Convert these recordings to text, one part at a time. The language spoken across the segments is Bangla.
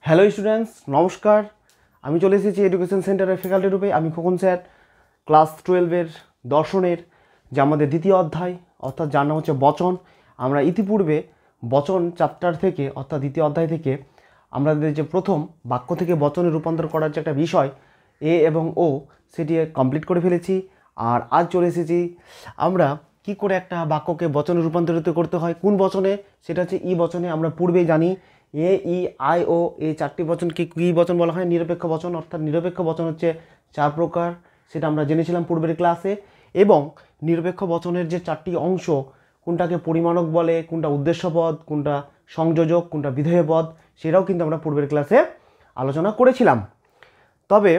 হ্যালো স্টুডেন্টস, নমস্কার। আমি চলে এসেছি এডুকেশন সেন্টারের ফ্যাকাল্টি রূপে। আমি খোকন স্যার, ক্লাস 12-এর দর্শনের যে আমাদের দ্বিতীয় অধ্যায়, অর্থাৎ যার নাম হচ্ছে বচন। আমরা ইতিপূর্বে বচন চ্যাপ্টার থেকে, অর্থাৎ দ্বিতীয় অধ্যায় থেকে আমাদের যে প্রথম বাক্য থেকে বচনে রূপান্তর করার যে একটা বিষয় এ এবং ও, সেটি কমপ্লিট করে ফেলেছি। আর আজ চলে এসেছি আমরা কি করে একটা বাক্যকে বচনে রূপান্তরিত করতে হয়, কোন বচনে, সেটা হচ্ছে ই বচনে। আমরা পূর্বেই জানি এ, ই, আই, ও, এই চারটি বচনকে কী বচন বলা হয়? নিরপেক্ষ বচন। অর্থাৎ নিরপেক্ষ বচন হচ্ছে 4 প্রকার, সেটা আমরা জেনেছিলাম পূর্বের ক্লাসে। এবং নিরপেক্ষ বচনের যে 4টি অংশ, কোনটাকে পরিমাণক বলে, কোনটা উদ্দেশ্যপদ, কোনটা সংযোজক, কোনটা বিধেয় পদ, সেটাও কিন্তু আমরা পূর্বের ক্লাসে আলোচনা করেছিলাম। তবে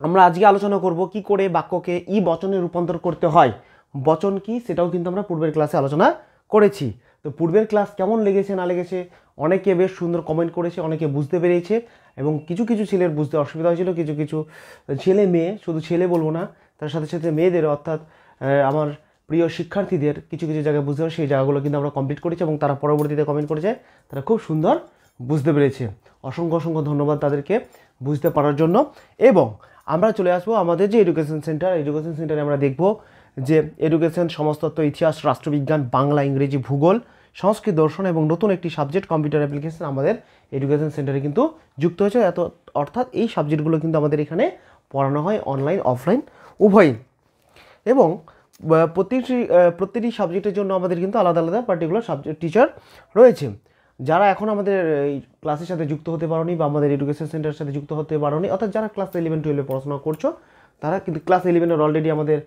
আমরা আজকে আলোচনা করব কি করে বাক্যকে ই বচনে রূপান্তর করতে হয়। বচন কি, সেটাও কিন্তু আমরা পূর্বের ক্লাসে আলোচনা করেছি। তো পূর্বের ক্লাস কেমন লেগেছে না লেগেছে, অনেকে বেশ সুন্দর কমেন্ট করেছে, অনেকে বুঝতে পেরেছে, এবং কিছু কিছু ছেলের বুঝতে অসুবিধা হয়েছিল। কিছু কিছু ছেলে মেয়ে, শুধু ছেলে বলবো না, তার সাথে সাথে মেয়েদের, অর্থাৎ আমার প্রিয় শিক্ষার্থীদের কিছু কিছু জায়গায় বুঝতে পারে, সেই জায়গাগুলো কিন্তু আমরা কমপ্লিট করেছি, এবং তারা পরবর্তীতে কমেন্ট করেছে তারা খুব সুন্দর বুঝতে পেরেছে। অসংখ্য অসংখ্য ধন্যবাদ তাদেরকে বুঝতে পারার জন্য। এবং আমরা চলে আসবো আমাদের যে এডুকেশন সেন্টারে আমরা দেখব যে এডুকেশন, সমাজতত্ত্ব, ইতিহাস, রাষ্ট্রবিজ্ঞান, বাংলা, ইংরেজি, ভূগোল, সংস্কৃত, দর্শন এবং নতুন একটি সাবজেক্ট কম্পিউটার অ্যাপ্লিকেশন আমাদের এডুকেশন সেন্টারে কিন্তু যুক্ত হয়েছে। অর্থাৎ এই সাবজেক্টগুলো কিন্তু আমাদের এখানে পড়ানো হয় অনলাইন অফলাইন উভয়ই। এবং প্রতিটি সাবজেক্টের জন্য আমাদের কিন্তু আলাদা আলাদা পার্টিকুলার সাবজেক্ট টিচার রয়েছে। যারা এখন আমাদের এই ক্লাসের সাথে যুক্ত হতে পারোনি বা আমাদের এডুকেশন সেন্টারের সাথে যুক্ত হতে পারোনি, অর্থাৎ যারা ক্লাস 11-12 পড়াশোনা করছো, তারা কিন্তু ক্লাস 11-এর অলরেডি আমাদের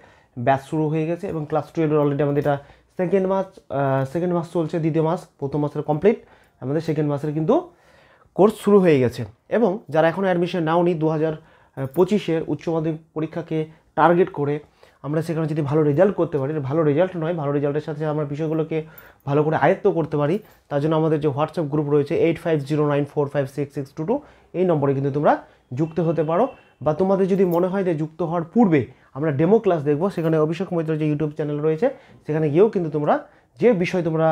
ব্যাচ শুরু হয়ে গেছে, এবং ক্লাস 12-এর অলরেডি আমাদের এটা সেকেন্ড মাস চলছে, দ্বিতীয় মাস, প্রথম মাসের কমপ্লিট, আমাদের সেকেন্ড মাসের কিন্তু কোর্স শুরু হয়ে গেছে। এবং যারা এখনও অ্যাডমিশন নাওনি, 2025-এর উচ্চ মাধ্যমিক পরীক্ষাকে টার্গেট করে আমরা সেখানে যদি ভালো রেজাল্ট করতে পারি, ভালো রেজাল্ট নয়, ভালো রেজাল্টের সাথে আমরা বিষয়গুলোকে ভালো করে আয়ত্ত করতে পারি, তার জন্য আমাদের যে হোয়াটসঅ্যাপ গ্রুপ রয়েছে 8509456622, এই নম্বরে কিন্তু তোমরা যুক্ত হতে পারো। বা তোমাদের যদি মনে হয় যে যুক্ত হওয়ার পূর্বে আমরা ডেমো ক্লাস দেখবো, সেখানে অভিষেক মৈত্র যে ইউটিউব চ্যানেল রয়েছে, সেখানে গিয়েও কিন্তু তোমরা যে বিষয় তোমরা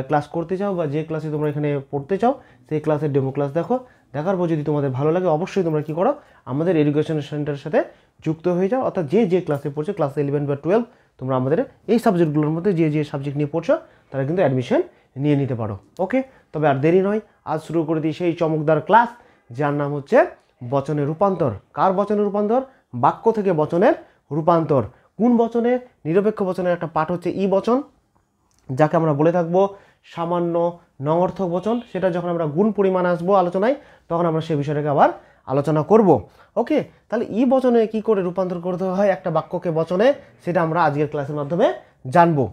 ক্লাস করতে চাও বা যে ক্লাসে তোমরা এখানে পড়তে চাও, সেই ক্লাসের ডেমো ক্লাস দেখো। দেখার পর যদি তোমাদের ভালো লাগে, অবশ্যই তোমরা কী করো, আমাদের এডুকেশন সেন্টারের সাথে যুক্ত হয়ে যাও। অর্থাৎ যে ক্লাসে পড়ছো, ক্লাস 11 বা 12, তোমরা আমাদের এই সাবজেক্টগুলোর মধ্যে যে সাবজেক্ট নিয়ে পড়ছো, তারা কিন্তু অ্যাডমিশন নিয়ে নিতে পারো। ওকে, তবে আর দেরি নয়, আজ শুরু করে দিই সেই চমকদার ক্লাস, যার নাম হচ্ছে বচনের রূপান্তর। কার বচনের রূপান্তর? বাক্য থেকে বচনের রূপান্তর। কোন বচনের? নিরপেক্ষ বচনের একটা পাঠ হচ্ছে ই বচন, যাকে আমরা বলে থাকবো সামান্য নঙর্থক বচন। সেটা যখন আমরা গুণ পরিমাণ আসবো আলোচনায়, তখন আমরা সেই বিষয়টাকে আবার আলোচনা করব। ওকে, তাহলে ই বচনে কি করে রূপান্তর করতে হয় একটা বাক্যকে বচনে, সেটা আমরা আজকের ক্লাসের মাধ্যমে জানবো।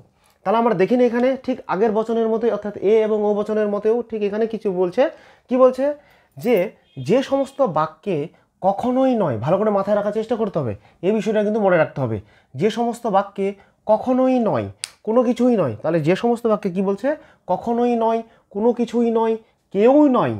তাহলে আমরা দেখিনি এখানে ঠিক আগের বচনের মতোই, অর্থাৎ এ এবং ও বচনের মতেও ঠিক এখানে কিছু বলছে। কি বলছে? যে সমস্ত বাক্যে কখনোই নয়, ভালো করে মাথায় রাখার চেষ্টা করতে হবে, এই বিষয়টা কিন্তু মনে রাখতে হবে। যে সমস্ত বাক্যে কখনোই নয়, কোনো কিছুই নয়, তাহলে যে সমস্ত বাক্যে কি বলছে? কখনোই নয়, কোনো কিছুই নয়, কেউই নয়,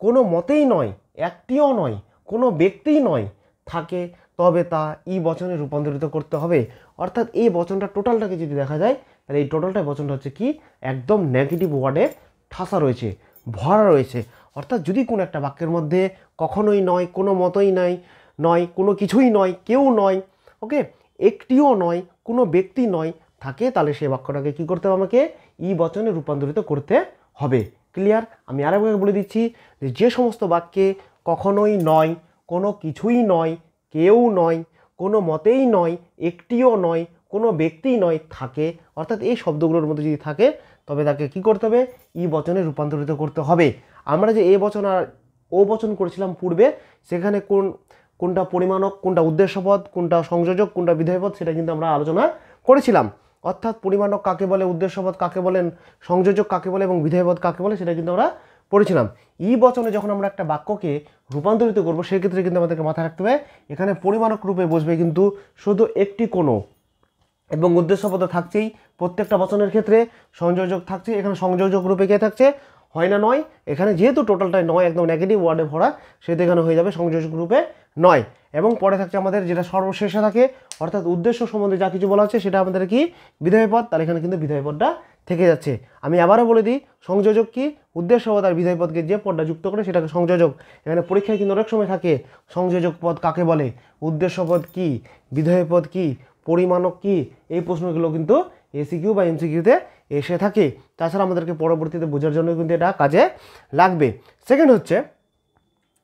কোনো মতেই নয়, একটিও নয়, কোনো ব্যক্তিই নয় থাকে, তবে তা ই বচনে রূপান্তরিত করতে হবে। অর্থাৎ এই বচনটা টোটালটাকে যদি দেখা যায়, তাহলে এই টোটালটা বচনটা হচ্ছে কি? একদম নেগেটিভ ওয়ার্ডে ঠাসা রয়েছে, ভরা রয়েছে। অর্থাৎ যদি কোনো একটা বাক্যের মধ্যে কখনোই নয়, কোনো মতই নয়, কোনো কিছুই নয়, কেউ নয়, ওকে, একটিও নয়, কোনো ব্যক্তি নয় থাকে, তাহলে সেই বাক্যটাকে কী করতে হবে? আমাকে ই বচনে রূপান্তরিত করতে হবে। ক্লিয়ার? আমি আরেকবার বলে দিচ্ছি যে সমস্ত বাক্যে কখনোই নয়, কোনো কিছুই নয়, কেউ নয়, কোনো মতেই নয়, একটিও নয়, কোনো ব্যক্তি নয় থাকে, অর্থাৎ এই শব্দগুলোর মধ্যে যদি থাকে, তবে তাকে কি করতে হবে? ই বচনে রূপান্তরিত করতে হবে। আমরা যে এ বচন আর ও বচন করেছিলাম পূর্বে, সেখানে কোনটা পরিমাণক, কোনটা উদ্দেশ্যপদ, কোনটা সংযোজক, কোনটা বিধেয়পদ, সেটা কিন্তু আমরা আলোচনা করেছিলাম। অর্থাৎ পরিমাণক কাকে বলে, উদ্দেশ্যপদ কাকে বলেন, সংযোজক কাকে বলে এবং বিধেয়পদ কাকে বলে, সেটা কিন্তু আমরা পড়েছিলাম। ই বচনে যখন আমরা একটা বাক্যকে রূপান্তরিত করবো, সেক্ষেত্রে কিন্তু আমাদেরকে মাথায় রাখতে হবে, এখানে পরিমাণক রূপে বসবে কিন্তু শুধু একটি কোনো, এবং উদ্দেশ্যপদ থাকছেই প্রত্যেকটা বচনের ক্ষেত্রে, সংযোজক থাকছে, এখানে সংযোজক রূপে কে থাকছে? হয় না নয়। এখানে যেহেতু টোটালটাই নয়, একদম নেগেটিভ ওয়ার্ডে ভরা, সেটা এখানে হয়ে যাবে সংযোজক রূপে নয়। এবং পরে থাকছে আমাদের যেটা সর্বশেষে থাকে, অর্থাৎ উদ্দেশ্য সম্বন্ধে যা কিছু বলা হচ্ছে, সেটা আমাদের কি? বিধেয় পদ। তাহলে এখানে কিন্তু বিধেয় পদটা থেকে যাচ্ছে। আমি আবারও বলে দিই, সংযোজক কি? উদ্দেশ্যপদ আর বিধেয় পদকে যে পদটা যুক্ত করে সেটাকে সংযোজক। এখানে পরীক্ষায় কিন্তু অনেক সময় থাকে সংযোজক পদ কাকে বলে, উদ্দেশ্যপদ কি, বিধেয় পদ কি, পরিমাণক কি, এই প্রশ্নগুলো কিন্তু এসিকিউ বা এমসিকিউতে এসে থাকে। তাছাড়া আমাদেরকে পরবর্তীতে বোঝার জন্য কিন্তু এটা কাজে লাগবে। সেকেন্ড হচ্ছে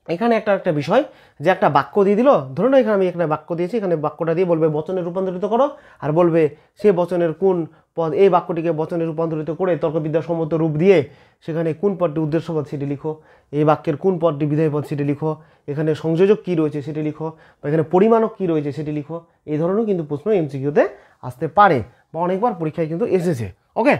এখানে একটা বিষয় যে একটা বাক্য দিয়ে দিল, ধরুন এখানে আমি একটা বাক্য দিয়েছি, এখানে বাক্যটা দিয়ে বলবে বচনে রূপান্তরিত করো, আর বলবে সে বচনের কোন পদ, এই বাক্যটিকে বচনে রূপান্তরিত করে তর্কবিদ্যাসম্মত রূপ দিয়ে সেখানে কোন পদটি উদ্দেশ্যপদ সেটি লিখো, এই বাক্যের কোন পদটি বিধেয় পদ সেটি লিখো, এখানে সংযোজক কী রয়েছে সেটি লিখো, বা এখানে পরিমাণক কী রয়েছে সেটি লিখো। এই ধরনের কিন্তু প্রশ্ন এমসিকিউতে আসতে পারে বা অনেকবার পরীক্ষায় কিন্তু এসেছে। ওকে,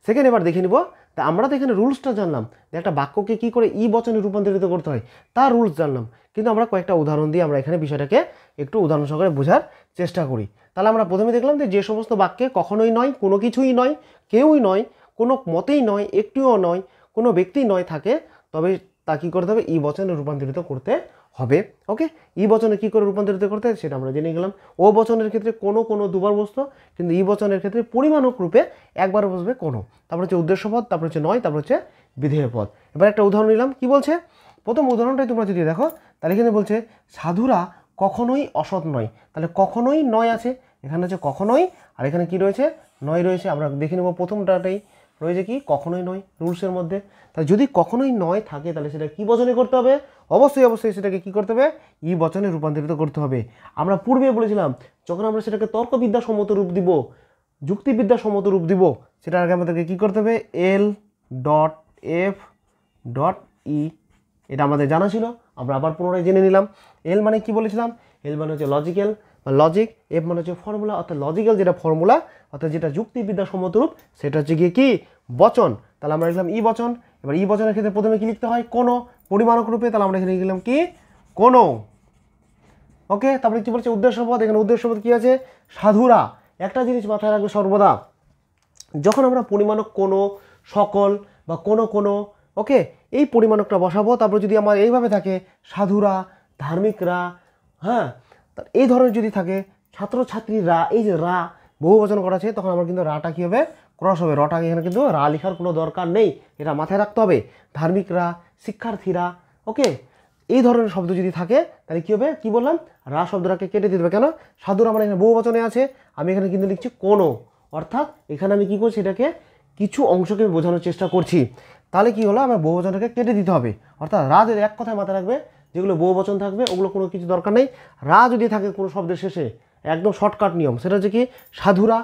সেকেন্ড এবার দেখে নিব। তা আমরা তো এখানে রুলসটা জানলাম যে একটা বাক্যকে কী করে ই বচনে রূপান্তরিত করতে হয়, তার রুলস জানলাম, কিন্তু আমরা কয়েকটা উদাহরণ দিয়ে আমরা এখানে বিষয়টাকে একটু উদাহরণ সহকারে বোঝার চেষ্টা করি। তাহলে আমরা প্রথমে দেখলাম যে সমস্ত বাক্যে কখনোই নয়, কোনো কিছুই নয়, কেউই নয়, কোনো মতেই নয়, একটিও নয়, কোনো ব্যক্তি নয় থাকে, তবে তা কী করতে হবে, ই বচনে রূপান্তরিত করতে হবে। ওকে, ই বচনে কী করে রূপান্তরিত করতে হয় সেটা আমরা জেনে গেলাম। ও বচনের ক্ষেত্রে কোনো দুবার বসতো, কিন্তু ই বচনের ক্ষেত্রে পরিমাণক রূপে একবার বসবে কোনো। তারপর হচ্ছে উদ্দেশ্যপদ, তারপর হচ্ছে নয়, তারপর হচ্ছে বিধেয় পদ। এবার একটা উদাহরণ নিলাম, কি বলছে প্রথম উদাহরণটাই তোমরা যদি দেখো তাহলে এখানে বলছে সাধুরা কখনোই অসৎ নয়। তাহলে কখনোই নয় আছে, এখানে হচ্ছে কখনোই, আর এখানে কি রয়েছে, নয় রয়েছে। আমরা দেখে নেব প্রথমটাতেই রয়েছে কি, কখনোই নয় রুলসের মধ্যে। তাহলে যদি কখনোই নয় থাকে তাহলে সেটা কি বচনে করতে হবে, অবশ্যই সেটাকে কি করতে হবে, ই বচনে রূপান্তরিত করতে হবে। আমরা পূর্বে বলেছিলাম যখন আমরা সেটাকে তর্কবিদ্যাসম্মত রূপ দিব, যুক্তিবিদ্যাসম্মত রূপ দিব, সেটার আগে আমাদেরকে কি করতে হবে, L.F.E, এটা আমাদের জানা ছিল, আমরা আবার পুনরায় জেনে নিলাম। এল মানে কি বলেছিলাম, এল মানে হচ্ছে লজিক্যাল বা লজিক, এফ মানে হচ্ছে ফর্মুলা, অর্থাৎ লজিক্যাল যেটা ফর্মুলা, অর্থাৎ যেটা যুক্তিবিদ্যাসম্মত রূপ, সেটা হচ্ছে গিয়ে কি, বচন। তাহলে আমরা লিখলাম ই বচন। এবার ই বচনের ক্ষেত্রে প্রথমে কি লিখতে হয়, কোনো, পরিমাণক রূপে, তাহলে আমরা এখানে লিখলাম কি, কোনো। ওকে, তারপরে কি বলছে উদ্দেশ্যপদ, এখানে উদ্দেশ্যপদ কি আছে, সাধুরা। একটা জিনিস মাথায় রাখবে সর্বদা, যখন আমরা পরিমাণক কোনো, সকল বা কোনো, ওকে, এই পরিমাণকটা বসাবো, তারপর যদি আমার এইভাবে থাকে সাধুরা, ধার্মিকরা, হ্যাঁ, এই ধরনের যদি থাকে ছাত্রছাত্রীরা, এই যে রা বহু বচন করা আছে, তখন আমার কিন্তু রাটা কী হবে, ক্রস হবে। রটা এখানে কিন্তু রা লেখার কোনো দরকার নেই, এটা মাথায় রাখতে হবে। ধার্মিকরা, শিক্ষার্থীরা, ওকে, এই ধরনের শব্দ যদি থাকে তাহলে কী হবে, কি বললাম, রা শব্দটাকে কেটে দিতে হবে। কেন, সাধুরা মানে এখানে বহু বচনে আছে, আমি এখানে কিন্তু লিখছি কোনো, অর্থাৎ এখানে আমি কী করছি, এটাকে কিছু অংশকে বোঝানোর চেষ্টা করছি। তাহলে কি হলো, আমার বহুবচনটাকে কেটে দিতে হবে। অর্থাৎ রা যদি, এক কথায় মাথায় রাখবে, যেগুলো বহুবচন থাকবে ওগুলো কোনো কিছু দরকার নেই। রা যদি থাকে কোনো শব্দের শেষে, একদম শর্টকাট নিয়ম, সেটা হচ্ছে কি, সাধুরা,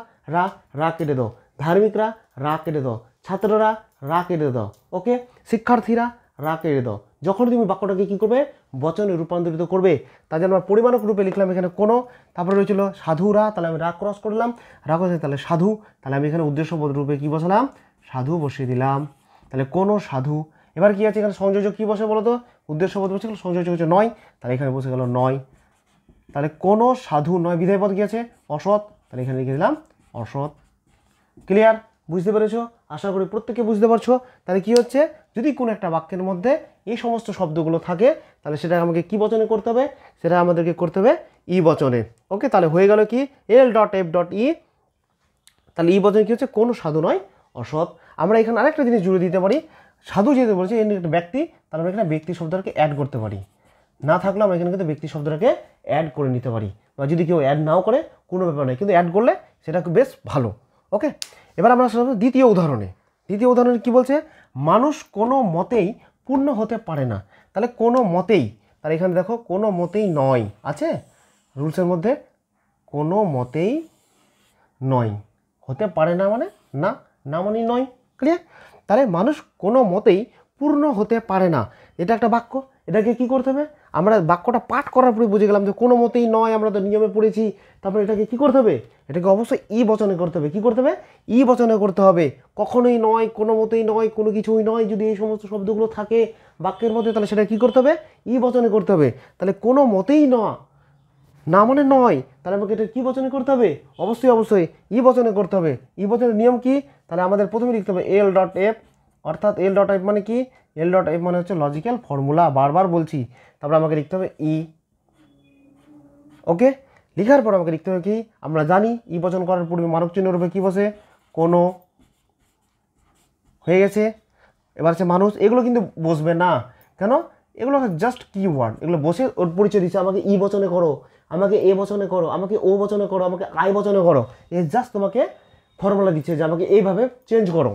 রা কেটে দাও, ধার্মিকরা, রা কেটে দাও, ছাত্ররা, রা কেটে দাও, ওকে, শিক্ষার্থীরা, রা কেটে দাও। যখন তুমি বাক্যটাকে কী করবে, বচনে রূপান্তরিত করবে, তার জন্য আমরা পরিমাণক রূপে লিখলাম এখানে কোনো, তারপরে রয়েছিল সাধুরা, তাহলে আমি রা ক্রস করলাম, রা করছে তাহলে সাধু, তাহলে আমি এখানে উদ্দেশ্যপদ রূপে কী বসালাম, সাধু বসিয়ে দিলাম, তাহলে কোনো সাধু। এবার কি আছে এখানে সংযোজক কী বসে বলো তো, উদ্দেশ্যপদ বসে গেল, সংযোজক হচ্ছে নয়, তাহলে এখানে বসে গেল নয়, তাহলে কোনো সাধু নয়। বিধেয় পদ কি আছে, অসৎ, তাহলে এখানে লিখে দিলাম অসৎ। ক্লিয়ার, বুঝতে পেরেছো, আশা করি প্রত্যেকে বুঝতে পারছো। তাহলে কি হচ্ছে, যদি কোনো একটা বাক্যের মধ্যে এই সমস্ত শব্দগুলো থাকে তাহলে সেটা আমাকে কি বচনে করতে হবে, সেটা আমাদেরকে করতে হবে ই বচনে। ওকে, তাহলে হয়ে গেল কি, L.F.E, তাহলে ই বচনে কি হচ্ছে, কোনো সাধু নয় অসৎ। আমরা এখানে আরেকটা জিনিস জুড়ে দিতে পারি, সাধু যেহেতু বলছি এর একটা ব্যক্তি, তাহলে আমরা এখানে ব্যক্তি শব্দটাকে অ্যাড করতে পারি, না থাকলে আমরা এখানে কিন্তু ব্যক্তি শব্দটাকে অ্যাড করে নিতে পারি, বা যদি কেউ অ্যাড নাও করে কোনো ব্যাপার নেই, কিন্তু অ্যাড করলে সেটা বেশ ভালো। ওকে, এবার আমরা দ্বিতীয় উদাহরণে কি বলছে, মানুষ কোনো মতেই পূর্ণ হতে পারে না। তাহলে কোনো মতেই, তাহলে এখানে দেখো কোনো মতেই নয় আছে রুলসের মধ্যে, কোনো মতেই নয়, হতে পারে না মানে না, না মানে নয়। ক্লিয়ার, তাহলে মানুষ কোনো মতেই পূর্ণ হতে পারে না, এটা একটা বাক্য, এটাকে কি করতে হবে, আমরা বাক্যটা পাঠ করার পরে বুঝে গেলাম যে কোনো মতেই নয়, আমরা তো নিয়মে পড়েছি। তারপরে এটাকে কি করতে হবে, এটাকে অবশ্যই ই বচনে করতে হবে। কি করতে হবে, ই বচনে করতে হবে। কখনোই নয়, কোনো মতেই নয়, কোনো কিছুই নয়, যদি এই সমস্ত শব্দগুলো থাকে বাক্যের মধ্যে তাহলে সেটা কি করতে হবে, ই বচনে করতে হবে। তাহলে কোনো মতেই নয়, না মানে নয়, তাহলে আমাকে এটা কী বচনে করতে হবে, অবশ্যই ই বচনে করতে হবে। ই বচনের নিয়ম কি, তাহলে আমাদের প্রথমে লিখতে হবে L.F, অর্থাৎ L.F মানে কি, L.F মানে হচ্ছে লজিক্যাল ফর্মুলা, বারবার বলছি। তারপরে আমাকে লিখতে হবে ই। ওকে, লেখার পর আমাকে লিখতে হবে কি, আমরা জানি ই বচন করার পূর্বে মানক চিহ্ন রূপে কী বসে, কোনো, হয়ে গেছে। এবার হচ্ছে মানুষ, এগুলো কিন্তু বসবে না। কেন? এগুলো জাস্ট কিওয়ার্ড, এগুলো বসে ওর পরিচয় দিচ্ছে, আমাকে ই বচনে করো, আমাকে এ বচনে করো, আমাকে ও বচনে করো, আমাকে আই বচনে করো। এ জাস্ট তোমাকে ফর্মুলা দিচ্ছে যে আমাকে এইভাবে চেঞ্জ করো।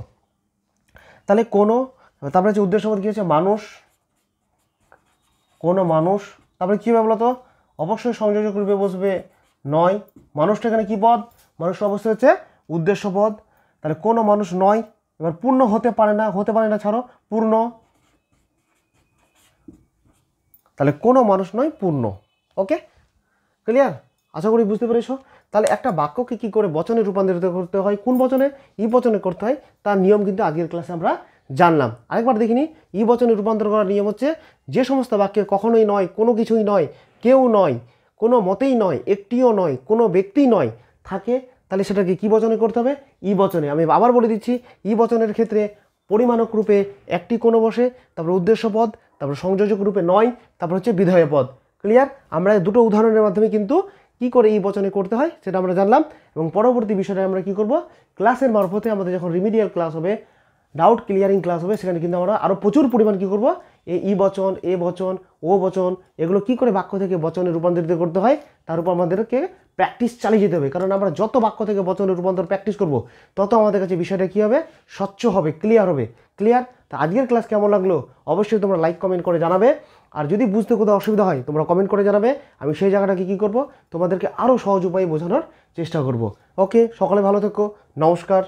তাহলে কোনো, তারপরে হচ্ছে উদ্দেশ্যবোধ কী হচ্ছে? মানুষ, কোনো মানুষ। তারপরে কী হবে বলো তো? অবশ্যই সংযোজক রূপে বসবে নয়। মানুষটা এখানে কী পদ? মানুষটা অবশ্যই হচ্ছে উদ্দেশ্য পদ। তাহলে কোনো মানুষ নয়। এবার পূর্ণ হতে পারে না, হতে পারে না ছাড়ো, পূর্ণ। তাহলে কোনো মানুষ নয়, পূর্ণ। ওকে, ক্লিয়ার? আশা করি বুঝতে পেরেছো। তাহলে একটা বাক্যকে কী করে বচনে রূপান্তরিত করতে হয়, কোন বচনে? ই বচনে করতে হয়, তার নিয়ম কিন্তু আগের ক্লাসে আমরা জানলাম। আরেকবার দেখিনি। ই বচনে রূপান্তর করার নিয়ম হচ্ছে, যে সমস্ত বাক্যে কখনোই নয়, কোনো কিছুই নয়, কেউ নয়, কোনো মতেই নয়, একটিও নয়, কোনো ব্যক্তি নয় থাকে, তাহলে সেটাকে কী বচনে করতে হবে? ই বচনে। আমি আবার বলে দিচ্ছি, ই বচনের ক্ষেত্রে পরিমাণক রূপে একটি কোনো বসে, তারপর উদ্দেশ্য পদ, তারপর সংযোজক রূপে নয়, তারপর হচ্ছে বিধেয় পদ। ক্লিয়ার? আমরা দুটো উদাহরণের মাধ্যমে কিন্তু কি করে এই বচনে করতে হয় সেটা আমরা জানলাম। এবং পরবর্তী বিষয়ে আমরা কি করব, ক্লাসের মারফতে আমাদের যখন রিমিডিয়াল ক্লাস হবে, ডাউট ক্লিয়ারিং ক্লাস হবে, সেখানে কিন্তু আমরা আরও প্রচুর পরিমাণ কী করব, এই ই বচন, এ বচন, ও বচন, এগুলো কি করে বাক্য থেকে বচনে রূপান্তরিত করতে হয় তার উপর আমাদেরকে প্র্যাকটিস চালিয়ে যেতে হবে। কারণ আমরা যত বাক্য থেকে বচনে রূপান্তর প্র্যাকটিস করব, তত আমাদের কাছে বিষয়টা কী হবে, স্বচ্ছ হবে, ক্লিয়ার হবে। ক্লিয়ার? তা আজকের ক্লাস কেমন লাগলো অবশ্যই তোমরা লাইক কমেন্ট করে জানাবে। আর যদি বুঝতে কোথাও অসুবিধা হয় তোমরা কমেন্ট করে জানাবে, আমি সেই জায়গাটাকে কী করব, তোমাদেরকে আরও সহজ উপায়ে বোঝানোর চেষ্টা করব। ওকে, সকলে ভালো থেকো, নমস্কার।